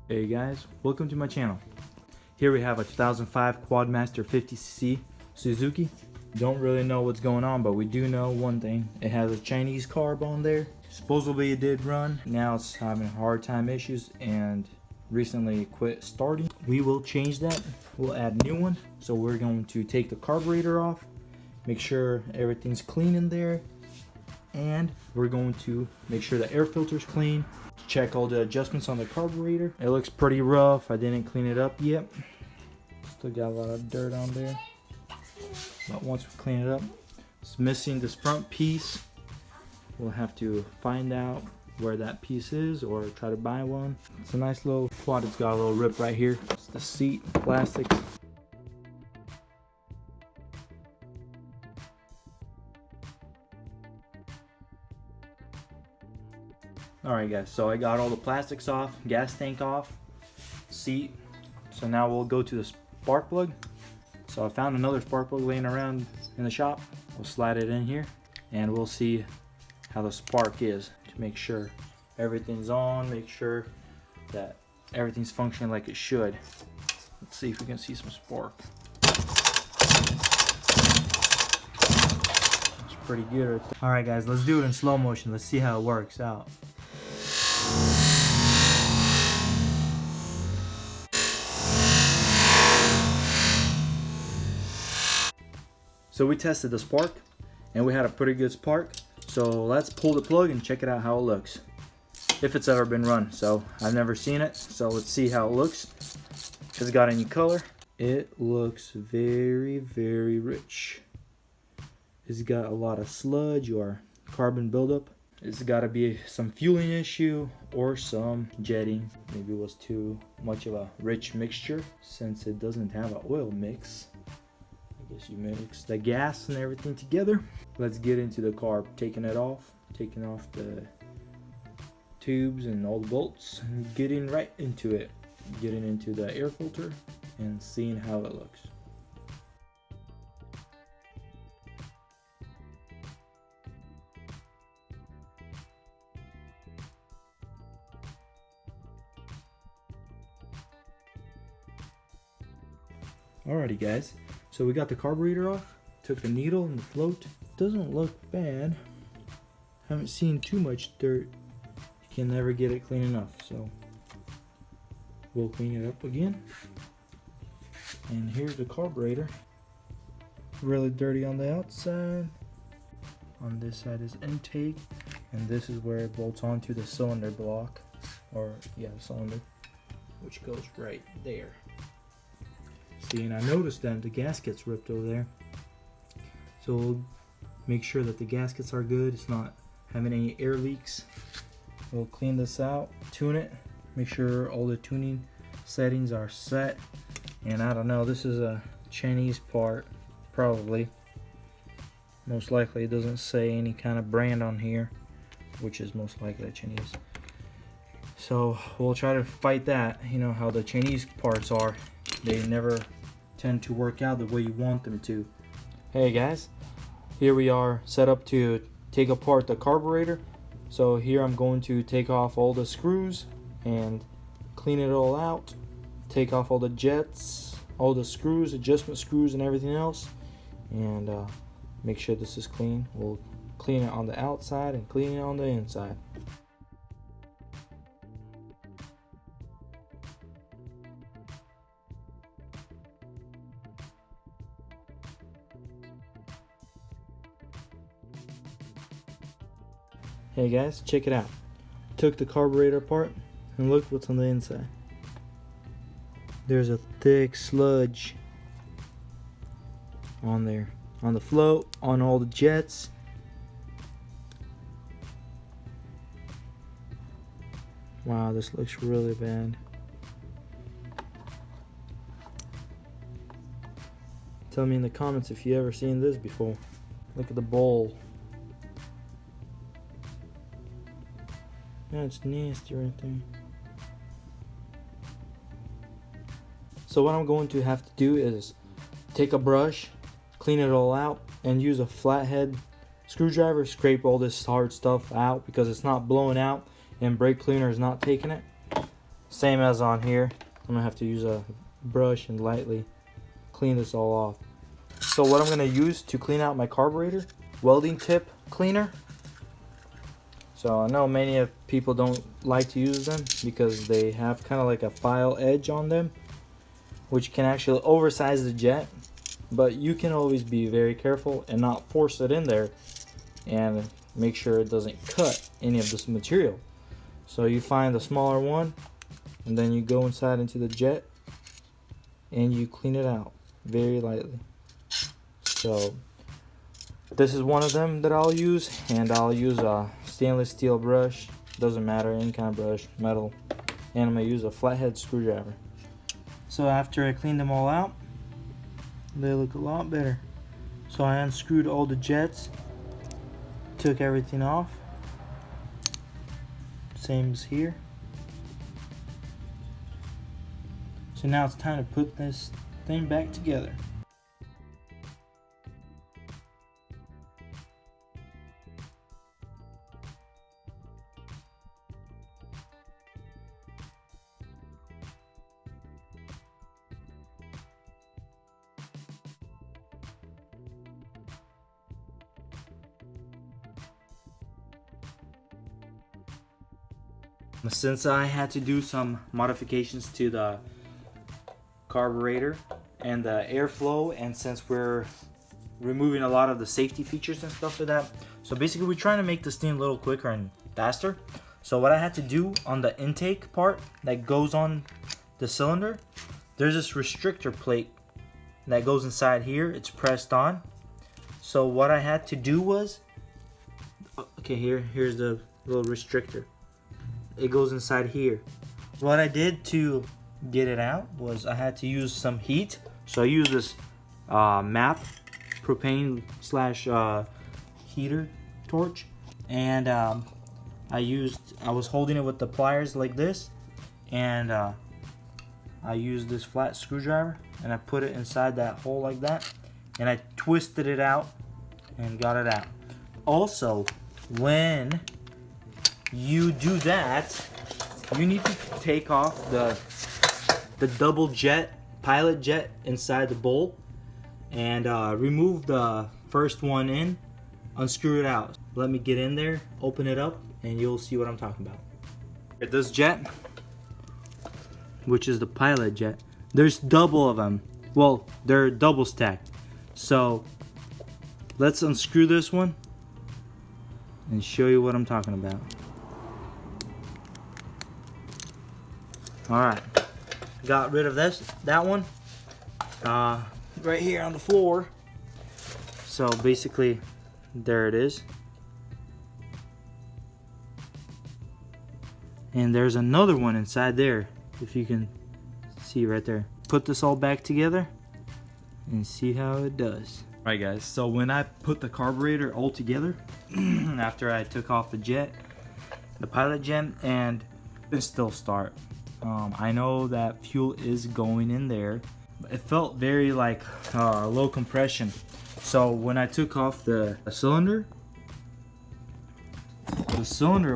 Hey guys, welcome to my channel. Here we have a 2005 Quadmaster 50cc Suzuki. Don't really know what's going on, but we do know one thing. It has a Chinese carb on there. Supposedly it did run. Now it's having hard time issues and recently quit starting. We will change that. We'll add a new one. So we're going to take the carburetor off, make sure everything's clean in there, and we're going to make sure the air filter's clean. Check all the adjustments on the carburetor. It looks pretty rough. I didn't clean it up yet. Still got a lot of dirt on there. But once we clean it up, it's missing this front piece. We'll have to find out where that piece is or try to buy one. It's a nice little quad. It's got a little rip right here. It's the seat, plastic. Alright guys, so I got all the plastics off, gas tank off, seat. So now we'll go to the spark plug. So I found another spark plug laying around in the shop. We'll slide it in here and we'll see how the spark is to make sure everything's on, make sure that everything's functioning like it should. Let's see if we can see some spark. It's pretty good right there. Alright guys, let's do it in slow motion. Let's see how it works out. So we tested the spark and we had a pretty good spark. So let's pull the plug and check it out how it looks. If it's ever been run. So I've never seen it. So let's see how it looks. If it's got any color. It looks very, very rich. It's got a lot of sludge or carbon buildup. It's got to be some fueling issue or some jetting. Maybe it was too much of a rich mixture since it doesn't have an oil mix. I guess you mix the gas and everything together. Let's get into the carb, taking off the tubes and all the bolts, and getting right into it, getting into the air filter and seeing how it looks. Alrighty guys, so we got the carburetor off, took the needle and the float. Doesn't look bad. Haven't seen too much dirt. You can never get it clean enough, so we'll clean it up again. And here's the carburetor. Really dirty on the outside. On this side is intake, and this is where it bolts onto the cylinder block, or yeah, cylinder, which goes right there. See, and I noticed that the gasket's ripped over there. So we'll make sure that the gaskets are good. It's not having any air leaks. We'll clean this out, tune it, make sure all the tuning settings are set. And I don't know, this is a Chinese part, probably. Most likely it doesn't say any kind of brand on here, which is most likely Chinese. So we'll try to fight that. You know how the Chinese parts are. They never tend to work out the way you want them to. Hey guys, here we are set up to take apart the carburetor. So here I'm going to take off all the screws and clean it all out. Take off all the jets, all the screws, adjustment screws and everything else, and make sure this is clean. We'll clean it on the outside and clean it on the inside. Hey guys, check it out. Took the carburetor apart and look what's on the inside. There's a thick sludge on there, on the float, on all the jets. Wow, this looks really bad. Tell me in the comments if you ever seen this before. Look at the bowl. That's nasty right there. So what I'm going to have to do is take a brush, clean it all out, and use a flathead screwdriver, scrape all this hard stuff out because it's not blowing out and brake cleaner is not taking it. Same as on here. I'm gonna have to use a brush and lightly clean this all off. So what I'm gonna use to clean out my carburetor, welding tip cleaner. So I know many of people don't like to use them because they have kind of like a file edge on them, which can actually oversize the jet. But you can always be very careful and not force it in there and make sure it doesn't cut any of this material. So you find the smaller one and then you go inside into the jet and you clean it out very lightly. So this is one of them that I'll use, and I'll use a stainless steel brush, doesn't matter, any kind of brush, metal, and I'm gonna use a flathead screwdriver. So after I cleaned them all out, they look a lot better. So I unscrewed all the jets, took everything off, same as here. So now it's time to put this thing back together. Since I had to do some modifications to the carburetor and the airflow, and since we're removing a lot of the safety features and stuff like that, so basically we're trying to make this thing a little quicker and faster. So what I had to do on the intake part that goes on the cylinder, there's this restrictor plate that goes inside here. It's pressed on. So what I had to do was, okay, here's the little restrictor. It goes inside here. What I did to get it out was I had to use some heat. So I used this MAP propane slash heater torch, and I was holding it with the pliers like this, and I used this flat screwdriver and I put it inside that hole like that, and I twisted it out and got it out. Also, when you do that, you need to take off the double jet, pilot jet inside the bowl, and remove the first one in, unscrew it out. Let me get in there, open it up, and you'll see what I'm talking about. This jet, which is the pilot jet, there's double of them. Well, they're double stacked. So let's unscrew this one and show you what I'm talking about. Alright, got rid of that one right here on the floor. So basically, there it is. And there's another one inside there, if you can see right there. Put this all back together and see how it does. Alright guys, so when I put the carburetor all together, after I took off the jet, the pilot jet, and it still start. I know that fuel is going in there, but it felt very like low compression. So when I took off the cylinder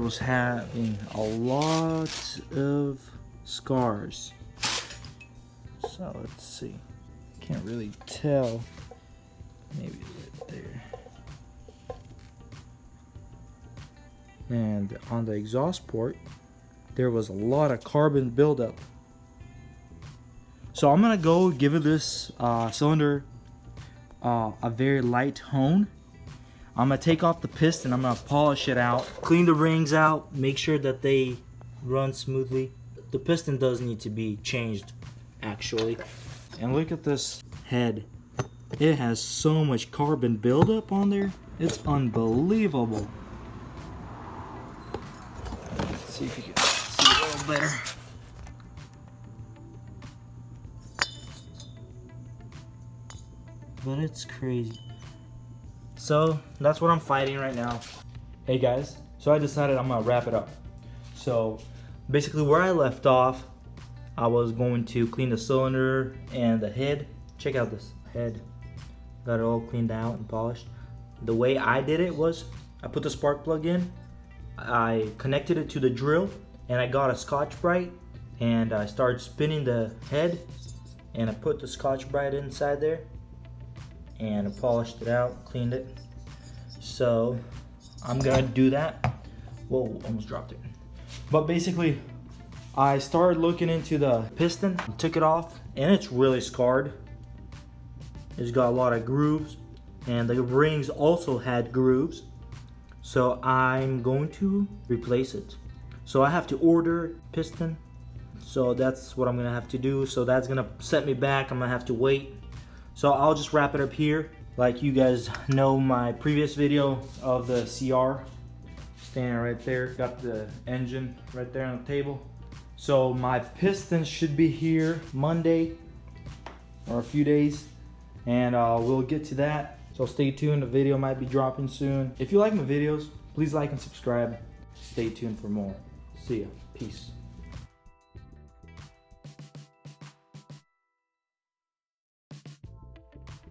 was having a lot of scars. So let's see, can't really tell, maybe right there. And on the exhaust port, there was a lot of carbon buildup. So I'm gonna go give it this cylinder a very light hone. I'm gonna take off the piston, I'm gonna polish it out, clean the rings out, make sure that they run smoothly. The piston does need to be changed actually. And look at this head. It has so much carbon buildup on there. It's unbelievable. Let's see if you can see a little better. But it's crazy. So that's what I'm fighting right now. Hey guys, so I decided I'm gonna wrap it up. So basically where I left off, I was going to clean the cylinder and the head. Check out this head. Got it all cleaned out and polished. The way I did it was, I put the spark plug in, I connected it to the drill, and I got a Scotch-Brite and I started spinning the head, and I put the Scotch-Brite inside there, and I polished it out, cleaned it. So I'm gonna do that. Whoa, almost dropped it. But basically, I started looking into the piston, took it off, and it's really scarred. It's got a lot of grooves, and the rings also had grooves. So I'm going to replace it. So I have to order piston. So that's what I'm gonna have to do. So that's gonna set me back. I'm gonna have to wait. So I'll just wrap it up here. Like you guys know, my previous video of the CR, standing right there, got the engine right there on the table. So my piston should be here Monday or a few days, and we'll get to that. So stay tuned, the video might be dropping soon. If you like my videos, please like and subscribe. Stay tuned for more. See ya, peace.